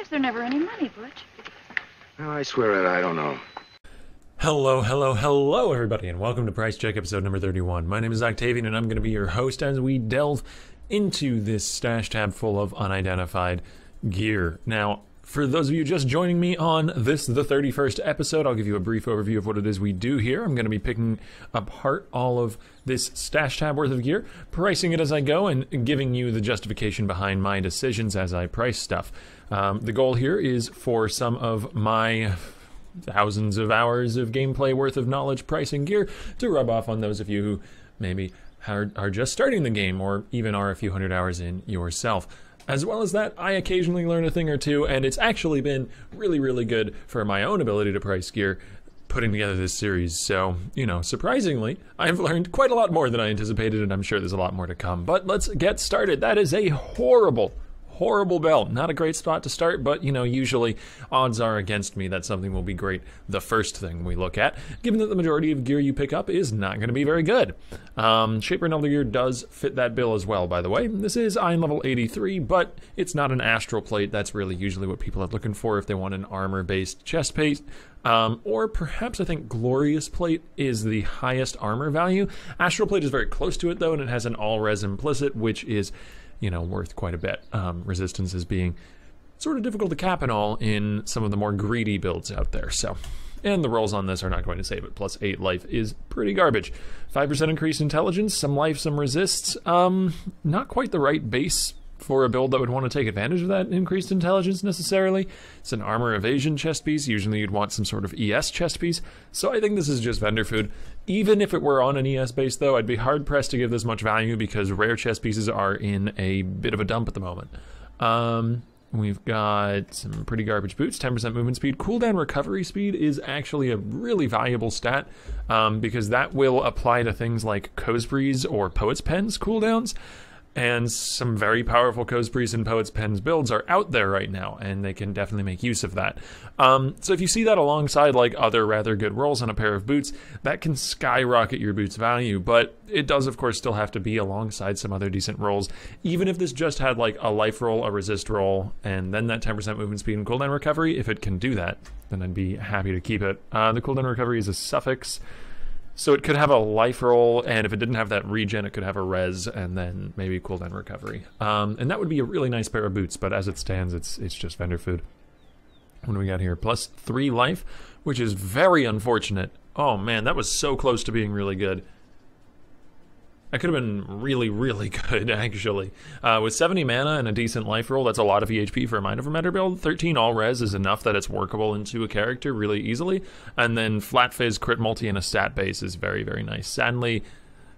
is there never any money, Butch? Well, I swear I don't know. Hello, everybody, and welcome to Price Check episode number 31. My name is Octavian, and I'm going to be your host as we delve into this stash tab full of unidentified gear. Now, for those of you just joining me on this, the 31st episode, I'll give you a brief overview of what it is we do here. I'm going to be picking apart all of this stash tab worth of gear, pricing it as I go, and giving you the justification behind my decisions as I price stuff. The goal here is for some of my thousands of hours of gameplay worth of knowledge pricing gear to rub off on those of you who maybe are just starting the game or even are a few hundred hours in yourself. As well as that, I occasionally learn a thing or two, and it's actually been really good for my own ability to price gear putting together this series. So, you know, surprisingly, I've learned quite a lot more than I anticipated, and I'm sure there's a lot more to come. But let's get started. That is a horrible bell. Not a great spot to start, but, you know, usually odds are against me that something will be great the first thing we look at, given that the majority of gear you pick up is not going to be very good. Shaper and Elder gear does fit that bill as well, by the way. This is Iron level 83, but it's not an astral plate. That's really usually what people are looking for if they want an armor-based chest plate. Or perhaps I think Glorious Plate is the highest armor value. Astral Plate is very close to it, though, and it has an all-res implicit, which is, you know, worth quite a bit. Resistance is being sort of difficult to cap and all in some of the more greedy builds out there. So, and the rolls on this are not going to save it. Plus 8 life is pretty garbage. 5% increased intelligence, some life, some resists. Not quite the right base for a build that would want to take advantage of that increased intelligence necessarily. It's an armor evasion chest piece. Usually you'd want some sort of ES chest piece. So I think this is just vendor food. Even if it were on an ES base though, I'd be hard pressed to give this much value because rare chest pieces are in a bit of a dump at the moment. We've got some pretty garbage boots, 10% movement speed. Cooldown recovery speed is actually a really valuable stat because that will apply to things like Cosbreeze or Poet's Pen's cooldowns. And some very powerful Cosbreeze and Poet's Pens builds are out there right now, and they can definitely make use of that. So if you see that alongside like other rather good rolls on a pair of boots, that can skyrocket your boots value, but it does of course still have to be alongside some other decent rolls. Even if this just had like a life roll, a resist roll, and then that 10% movement speed and cooldown recovery, if it can do that, then I'd be happy to keep it. The cooldown recovery is a suffix. So it could have a life roll, and if it didn't have that regen, it could have a res, and then maybe cooldown recovery. And that would be a really nice pair of boots, but as it stands, it's just vendor food. What do we got here? Plus 3 life, which is very unfortunate. Oh man, that was so close to being really good. That could have been really good, actually. With 70 mana and a decent life roll, that's a lot of EHP for a Mind Over Matter build. 13 all-res is enough that it's workable into a character really easily. And then flat fizz, crit multi, and a stat base is very nice. Sadly,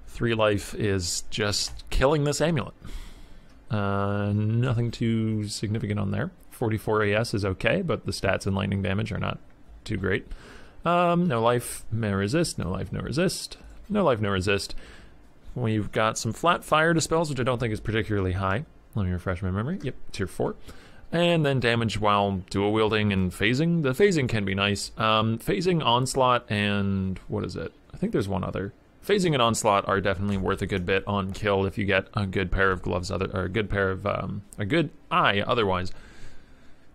3 life is just killing this amulet. Nothing too significant on there. 44 AS is okay, but the stats and lightning damage are not too great. No life, no resist, no life, no resist. No life, no resist. We've got some flat fire dispels, which I don't think is particularly high. Let me refresh my memory. Yep, tier 4. And then damage while dual wielding and phasing. The phasing can be nice. Phasing, onslaught, and what is it? I think there's one other. Phasing and onslaught are definitely worth a good bit on kill if you get a good pair of gloves, or a good pair of a good eye. Otherwise,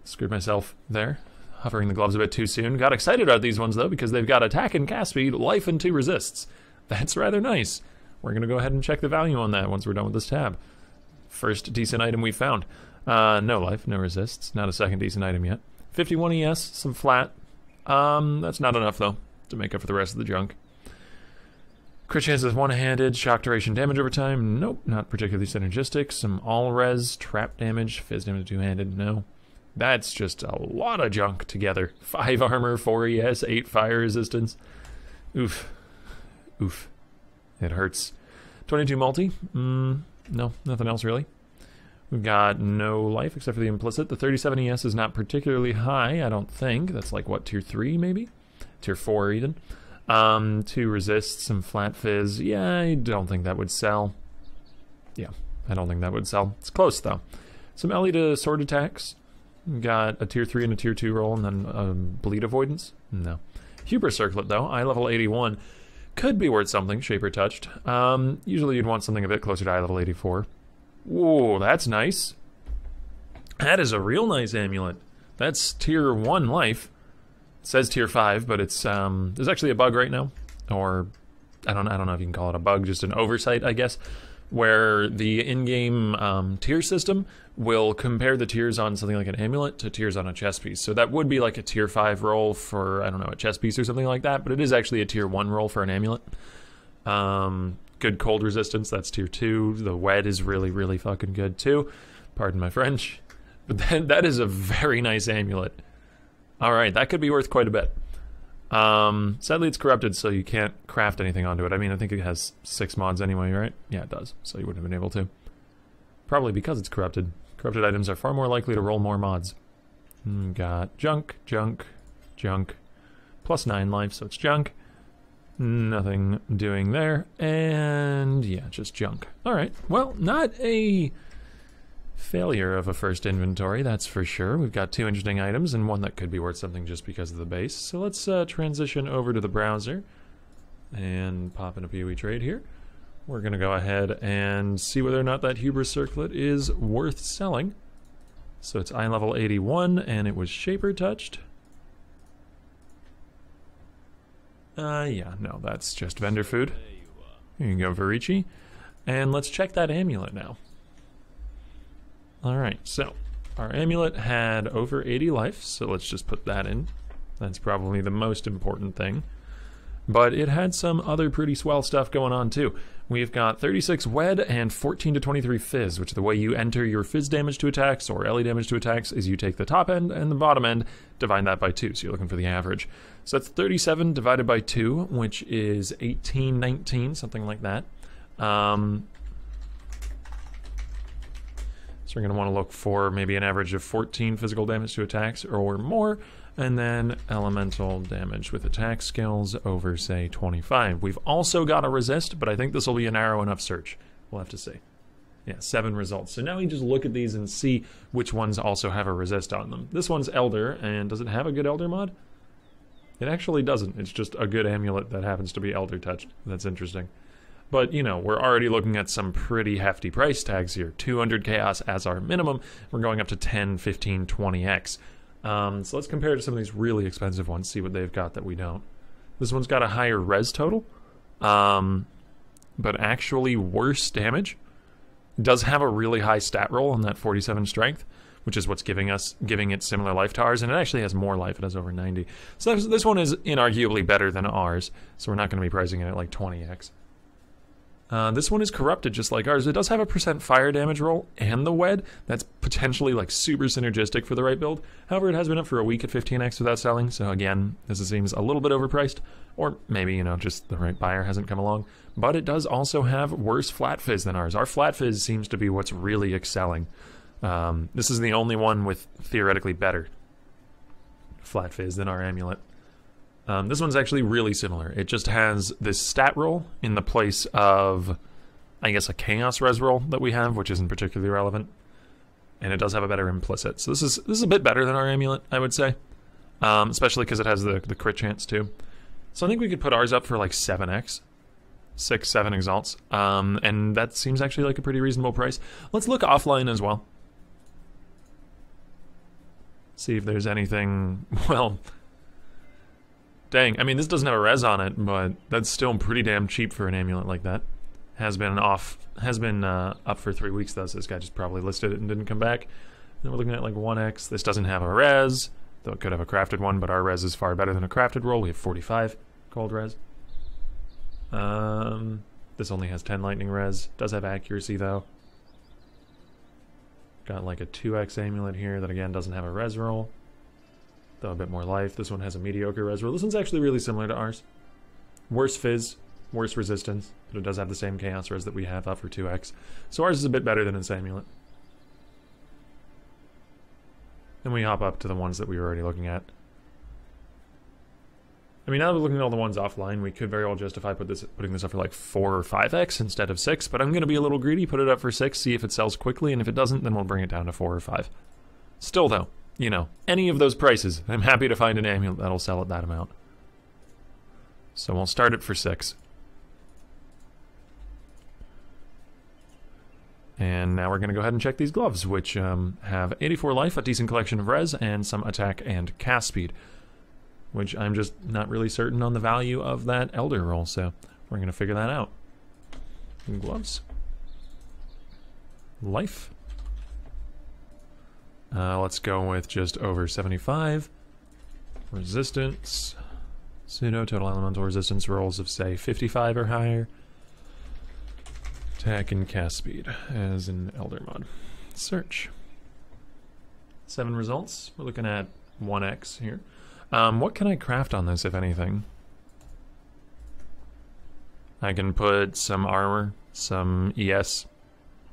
screwed myself there. Hovering the gloves a bit too soon. Got excited about these ones though because they've got attack and cast speed, life, and 2 resists. That's rather nice. We're going to go ahead and check the value on that once we're done with this tab. First decent item we found. No life, no resists. Not a second decent item yet. 51 ES, some flat. That's not enough, though, to make up for the rest of the junk. Crit chances one-handed, shock duration damage over time. Nope, not particularly synergistic. Some all-res, trap damage, fizz damage two-handed. No. That's just a lot of junk together. 5 armor, 4 ES, 8 fire resistance. Oof. It hurts. 22 multi. No, nothing else really. We've got no life except for the implicit. The 37 ES is not particularly high, I don't think. That's like, what, tier 3 maybe? Tier 4 even. 2 resists, some flat fizz. Yeah, I don't think that would sell. Yeah, I don't think that would sell. It's close though. Some LE to sword attacks. We've got a tier 3 and a tier 2 roll, and then bleed avoidance. No. Hubris circlet though, eye level 81. Could be worth something, Shaper touched. Usually you'd want something a bit closer to eye level 84. Whoa, that's nice. That is a real nice amulet. that's tier 1 life. It says tier 5, but it's there's actually a bug right now, or I don't know if you can call it a bug, just an oversight, I guess, where the in-game tier system will compare the tiers on something like an amulet to tiers on a chest piece. So that would be like a tier 5 roll for, I don't know, a chest piece or something like that, but it is actually a tier 1 roll for an amulet. Good cold resistance, that's tier 2. The wed is really, really fucking good too. Pardon my French. But then that is a very nice amulet. Alright, that could be worth quite a bit. Sadly it's corrupted, so you can't craft anything onto it. I mean, I think it has 6 mods anyway, right? Yeah, it does, so you wouldn't have been able to. Probably because it's corrupted. Corrupted items are far more likely to roll more mods. Got junk, junk, junk. Plus 9 life, so it's junk. Nothing doing there. And yeah, just junk. Alright, well, not a failure of a first inventory, that's for sure. We've got 2 interesting items and one that could be worth something just because of the base. So let's transition over to the browser and pop in a PoE trade here. We're going to go ahead and see whether or not that Hubris Circlet is worth selling. So it's eye level 81 and it was Shaper touched. Yeah, no, that's just vendor food. Here you go, Varici. And let's check that amulet now. Alright, so our amulet had over 80 life, so let's just put that in. That's probably the most important thing. But it had some other pretty swell stuff going on too. We've got 36 wed and 14 to 23 fizz, which the way you enter your fizz damage to attacks or LE damage to attacks is you take the top end and the bottom end, divide that by 2, so you're looking for the average. So that's 37 divided by 2, which is 18, 19, something like that. So we're going to want to look for maybe an average of 14 physical damage to attacks or more, and then elemental damage with attack skills over, say, 25. We've also got a resist, but I think this will be a narrow enough search. We'll have to see. Yeah, 7 results. So now we just look at these and see which ones also have a resist on them. This one's Elder, and does it have a good Elder mod? It actually doesn't. It's just a good amulet that happens to be Elder touched. That's interesting. But, you know, we're already looking at some pretty hefty price tags here. 200 chaos as our minimum. We're going up to 10, 15, 20x. So let's compare it to some of these really expensive ones, see what they've got that we don't. This one's got a higher res total, but actually worse damage. It does have a really high stat roll on that 47 strength, which is what's giving it similar life to ours, and it actually has more life. It has over 90. So this one is inarguably better than ours, so we're not going to be pricing it at like 20x. This one is corrupted just like ours. It does have a % fire damage roll and the wed. That's potentially like super synergistic for the right build. However, it has been up for a week at 15x without selling, so again, this seems a little bit overpriced. Or maybe, you know, just the right buyer hasn't come along. But it does also have worse flat fizz than ours. Our flat fizz seems to be what's really excelling. This is the only one with theoretically better flat fizz than our amulet. This one's actually really similar. It just has this stat roll in the place of, I guess, a chaos res roll that we have, which isn't particularly relevant. And it does have a better implicit. So this is a bit better than our amulet, I would say. Especially because it has the crit chance too. So I think we could put ours up for like 7x. 6, 7 exalts. And that seems actually like a pretty reasonable price. Let's look offline as well. See if there's anything, well... Dang, I mean, this doesn't have a res on it, but that's still pretty damn cheap for an amulet like that. Has been up for 3 weeks though, so this guy just probably listed it and didn't come back. Then we're looking at like 1x. This doesn't have a res, though it could have a crafted one, but our res is far better than a crafted roll. We have 45 cold res. This only has 10 lightning res. Does have accuracy though. Got like a 2x amulet here that again doesn't have a res roll. Though a bit more life. This one has a mediocre res roll. This one's actually really similar to ours. Worse fizz, worse resistance, but it does have the same chaos res that we have up for 2x. So ours is a bit better than its amulet. Then we hop up to the ones that we were already looking at. I mean, now that we're looking at all the ones offline, we could very well justify putting this up for like 4 or 5x instead of 6, but I'm going to be a little greedy, put it up for 6, see if it sells quickly, and if it doesn't, then we'll bring it down to 4 or 5. Still though, you know, any of those prices, I'm happy to find an amulet that'll sell at that amount. So we'll start it for 6. And now we're going to go ahead and check these gloves, which have 84 life, a decent collection of res, and some attack and cast speed, which I'm just not really certain on the value of that Elder roll, so we're going to figure that out. Gloves. Life. Let's go with just over 75. Resistance. Pseudo total elemental resistance rolls of, say, 55 or higher. Attack and cast speed as in Elder mod. Search. 7 results. We're looking at 1x here. What can I craft on this, if anything? I can put some armor, some ES.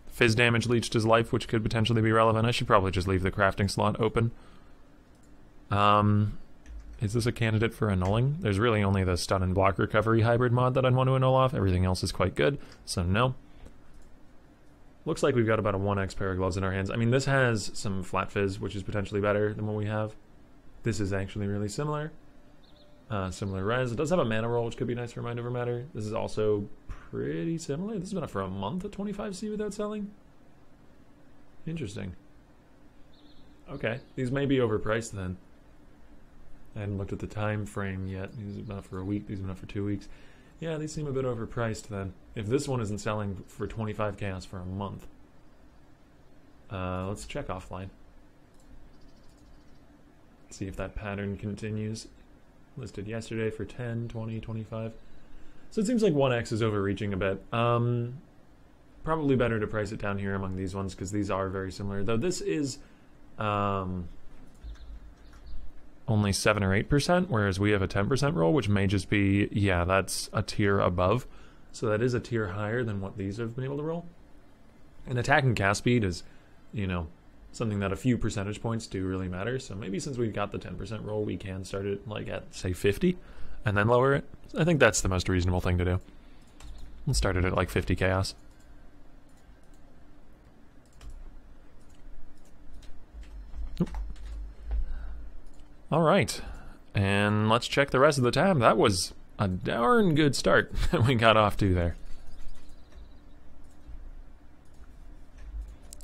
Fizz damage leached his life, which could potentially be relevant. I should probably just leave the crafting slot open. Is this a candidate for annulling? There's really only the stun and block recovery hybrid mod that I'd want to annul off. Everything else is quite good, so no. Looks like we've got about a 1x pair of gloves in our hands. I mean, this has some flat fizz, which is potentially better than what we have. This is actually really similar. Similar res. It does have a mana roll, which could be nice for Mind Over Matter. This is also pretty similar. This has been up for a month at 25C without selling. Interesting. Okay, these may be overpriced then. I hadn't looked at the time frame yet. These have been up for a week, these have been up for 2 weeks. Yeah, these seem a bit overpriced then. If this one isn't selling for 25 chaos for a month. Let's check offline. See if that pattern continues. Listed yesterday for 10, 20, 25. So it seems like 1x is overreaching a bit. Probably better to price it down here among these ones because these are very similar. Though this is only 7 or 8%, whereas we have a 10% roll, which may just be, yeah, that's a tier above. So that is a tier higher than what these have been able to roll. And attack and cast speed is, you know, something that a few percentage points do really matter. So maybe since we've got the 10% roll, we can start it like at, say, 50 and then lower it. I think that's the most reasonable thing to do. Let's start it at like 50 chaos. Oop. All right, and let's check the rest of the tab. That was a darn good start that we got off to there.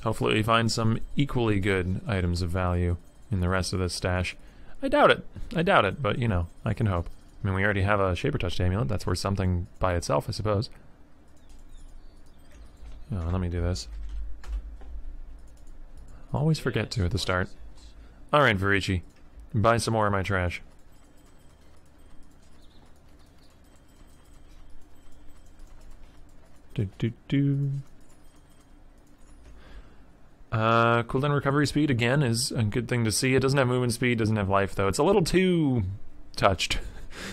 Hopefully we find some equally good items of value in the rest of this stash. I doubt it, but you know, I can hope. I mean, we already have a Shaper Touch amulet. That's worth something by itself, I suppose. Oh, let me do this. Always forget to at the start. Alright, Varici. Buy some more of my trash. Cooldown recovery speed, again, is a good thing to see. It doesn't have movement speed, doesn't have life, though. It's a little too touched.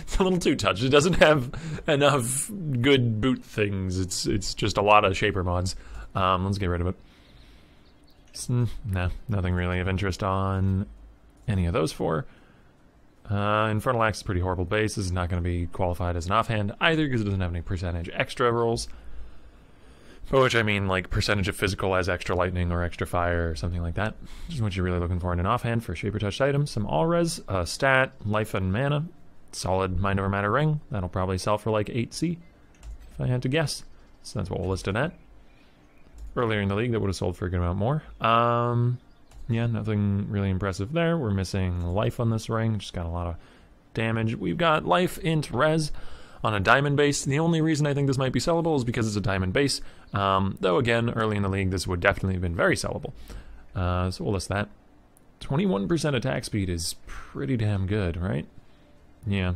It's a little too touched. It doesn't have enough good boot things. It's just a lot of Shaper mods. Let's get rid of it. Nah, nothing really of interest on any of those four. Infernal Axe is a pretty horrible base. This is not going to be qualified as an offhand either because it doesn't have any percentage extra rolls. By which I mean like percentage of physical as extra lightning or extra fire or something like that. Which is what you're really looking for in an offhand for Shaper Touched items. Some all-res, stat, life and mana. Solid Mind Over Matter ring. That'll probably sell for like 8C if I had to guess. So that's what we'll list it at. Earlier in the league that would have sold for a good amount more. Yeah, nothing really impressive there. We're missing life on this ring. Just got a lot of damage. We've got life, int, res on a diamond base. The only reason I think this might be sellable is because it's a diamond base. Though again, early in the league, this would definitely have been very sellable. So we'll list that. 21% attack speed is pretty damn good, right? Yeah,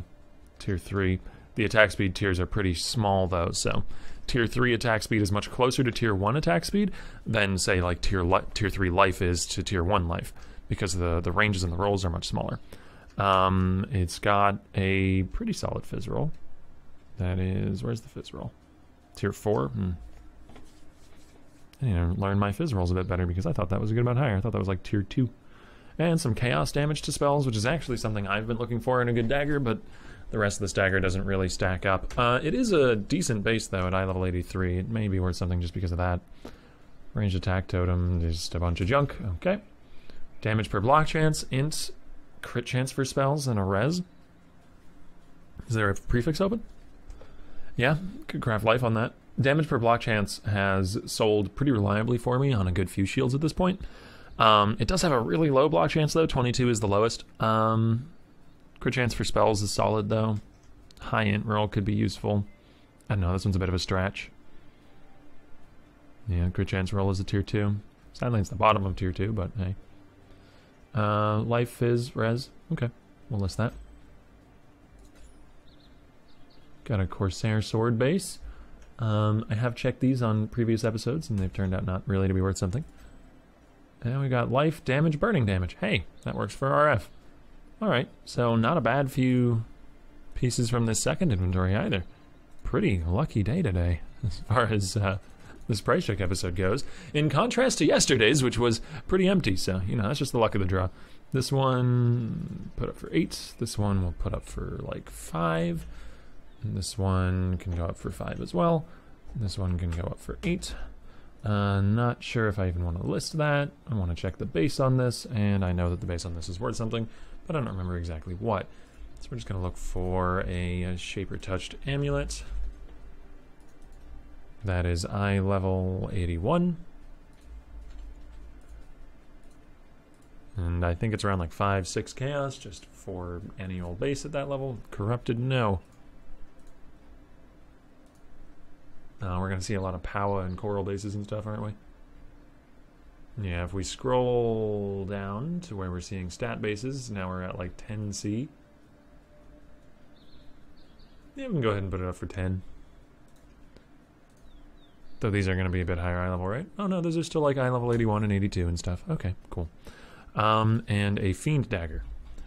tier 3. The attack speed tiers are pretty small though, so tier 3 attack speed is much closer to tier 1 attack speed than say like tier 3 life is to tier 1 life, because the ranges and the rolls are much smaller. It's got a pretty solid fizz roll. That is, where's the fizz roll? Tier 4? I need to learn my fizz rolls a bit better because I thought that was a good amount higher. I thought that was like tier 2. And some chaos damage to spells, which is actually something I've been looking for in a good dagger, but the rest of this dagger doesn't really stack up. It is a decent base though at eye level 83. It may be worth something just because of that. Ranged attack totem, just a bunch of junk. Okay. Damage per block chance, int, crit chance for spells, and a res. Is there a prefix open? Yeah, could craft life on that. damage per block chance has sold pretty reliably for me on a good few shields at this point. It does have a really low block chance though. 22 is the lowest. Crit chance for spells is solid though. High int roll could be useful. I don't know, this one's a bit of a stretch. Yeah, crit chance roll is a tier 2. Sadly it's the bottom of tier 2, but hey. Life, Fizz, Res. Okay, we'll list that. Got a Corsair sword base. I have checked these on previous episodes and they've turned out not really to be worth something. And we got life, damage, burning damage. Hey, that works for RF. Alright, so not a bad few pieces from this second inventory either. Pretty lucky day today as far as this price check episode goes. In contrast to yesterday's, which was pretty empty, so, you know, that's just the luck of the draw. This one put up for 8. This one will put up for like 5. And this one can go up for 5 as well. This one can go up for 8. Not sure if I even want to list that. I want to check the base on this, and I know that the base on this is worth something, but I don't remember exactly what. So we're just going to look for a Shaper Touched Amulet. That is eye level 81. And I think it's around like 5-6 chaos, just for any old base at that level. Corrupted, no. We're going to see a lot of Powa and Coral bases and stuff, aren't we? Yeah, if we scroll down to where we're seeing stat bases, now we're at like 10C. Yeah, we can go ahead and put it up for 10. Though these are going to be a bit higher eye level, right? Oh no, those are still like eye level 81 and 82 and stuff. Okay, cool. And a Fiend Dagger.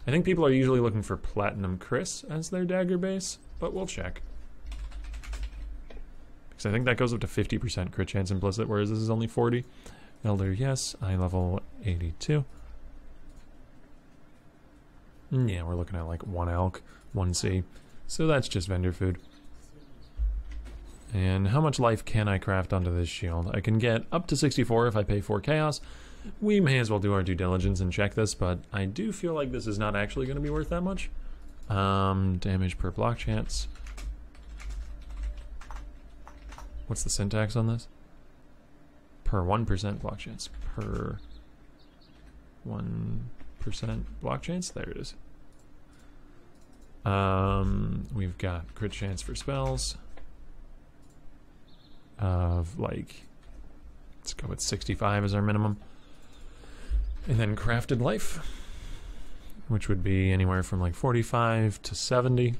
I think people are usually looking for Platinum Chris as their dagger base, but we'll check. Because I think that goes up to 50% crit chance implicit, whereas this is only 40. Elder, yes. Eye level 82. Yeah, we're looking at like 1 elk, 1C. So that's just vendor food. And how much life can I craft onto this shield? I can get up to 64 if I pay 4 chaos. We may as well do our due diligence and check this, but I do feel like this is not actually going to be worth that much. Damage per block chance. What's the syntax on this? Per 1% block chance. Per 1% block chance? There it is. We've got crit chance for spells of like, let's go with 65 as our minimum. And then crafted life, which would be anywhere from like 45 to 70.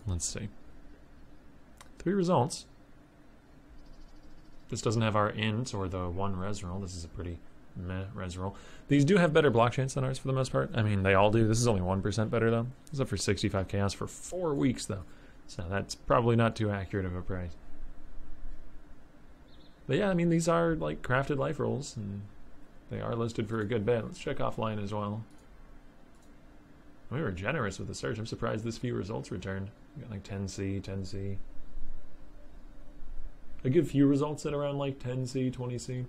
Let's see. 3 results. This doesn't have our int or the 1 res roll. This is a pretty meh res roll. These do have better block chance than ours for the most part. I mean, they all do. This is only 1% better though. This is up for 65 chaos for 4 weeks though. So that's probably not too accurate of a price. But yeah, I mean, these are like crafted life rolls and they are listed for a good bit. Let's check offline as well. We were generous with the search. I'm surprised this few results returned. We got like 10C, 10C. I give few results at around like 10C, 20C.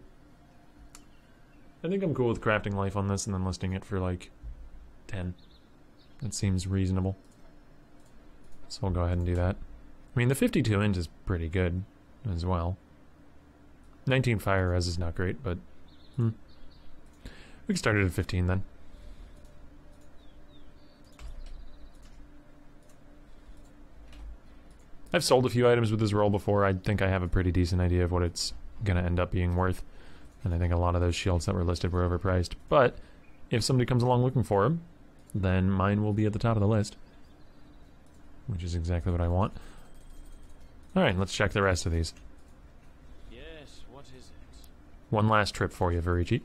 I think I'm cool with crafting life on this and then listing it for like 10. That seems reasonable. So we'll go ahead and do that. I mean, the 52 int is pretty good as well. 19 fire res is not great, but we can start it at 15 then. I've sold a few items with this roll before. I think I have a pretty decent idea of what it's going to end up being worth. And I think a lot of those shields that were listed were overpriced. But if somebody comes along looking for them, then mine will be at the top of the list. Which is exactly what I want. Alright, let's check the rest of these. Yes, what is it? One last trip for you, Varici.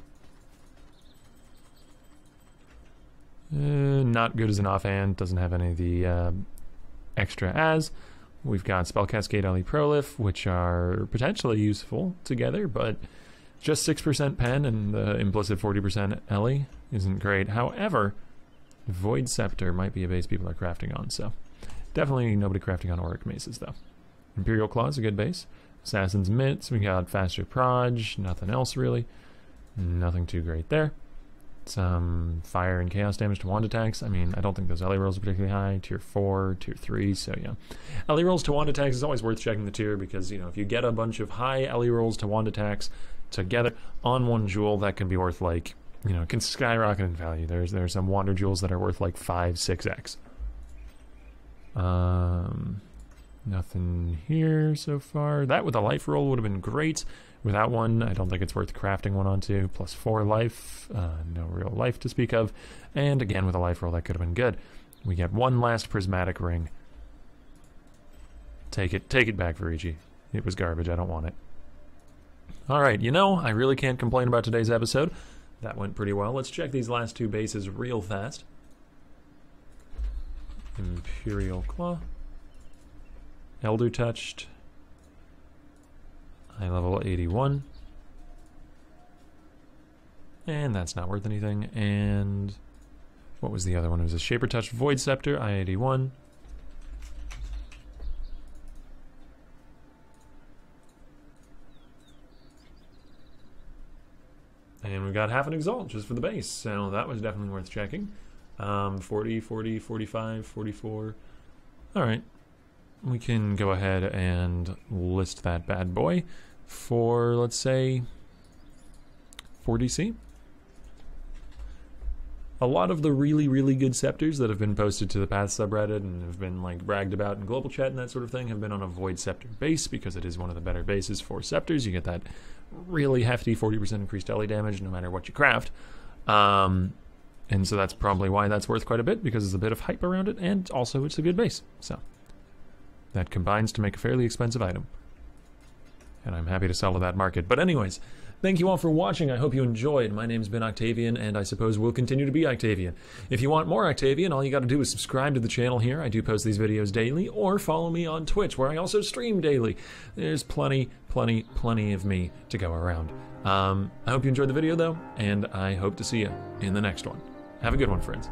Not good as an offhand. Doesn't have any of the extra as. We've got Spell Cascade, Ellie Prolif, which are potentially useful together, but just 6% pen and the implicit 40% Ellie isn't great. However, Void Scepter might be a base people are crafting on, so definitely nobody crafting on Auric Maces, though. Imperial Claw is a good base. Assassin's Mitts, we got Faster Proj, nothing else really. Nothing too great there. some fire and chaos damage to wand attacks. I mean, I don't think those LE rolls are particularly high. Tier 4, Tier 3, so yeah. LE rolls to wand attacks is always worth checking the tier because, you know, if you get a bunch of high LE rolls to wand attacks together on one jewel, that can be worth, like, you know, it can skyrocket in value. There's some wander jewels that are worth like 5, 6x. Nothing here so far. That with a life roll would have been great. Without one, I don't think it's worth crafting one onto. Plus 4 life, no real life to speak of. And again, with a life roll, that could have been good. We get one last prismatic ring. Take it back, Virigi. It was garbage, I don't want it. Alright, you know, I really can't complain about today's episode. That went pretty well. Let's check these last 2 bases real fast. Imperial Claw. Elder Touched. High level 81. And that's not worth anything. And what was the other one? It was a Shaper Touched Void Scepter, I-81. And we got half an Exalt just for the base, so that was definitely worth checking. 40, 40, 45, 44. Alright. We can go ahead and list that bad boy for, let's say, 40C. A lot of the really, really good scepters that have been posted to the Path subreddit and have been like bragged about in global chat and that sort of thing have been on a Void Scepter base because it is one of the better bases for scepters. You get that really hefty 40% increased LE damage no matter what you craft. And so that's probably why that's worth quite a bit, because there's a bit of hype around it, and also it's a good base. So that combines to make a fairly expensive item. And I'm happy to sell to that market. But anyways, thank you all for watching. I hope you enjoyed. My name's been Octavian, and I suppose will continue to be Octavian. If you want more Octavian, all you gotta do is subscribe to the channel here. I do post these videos daily, or follow me on Twitch, where I also stream daily. There's plenty of me to go around. I hope you enjoyed the video, though, and I hope to see you in the next one. Have a good one, friends.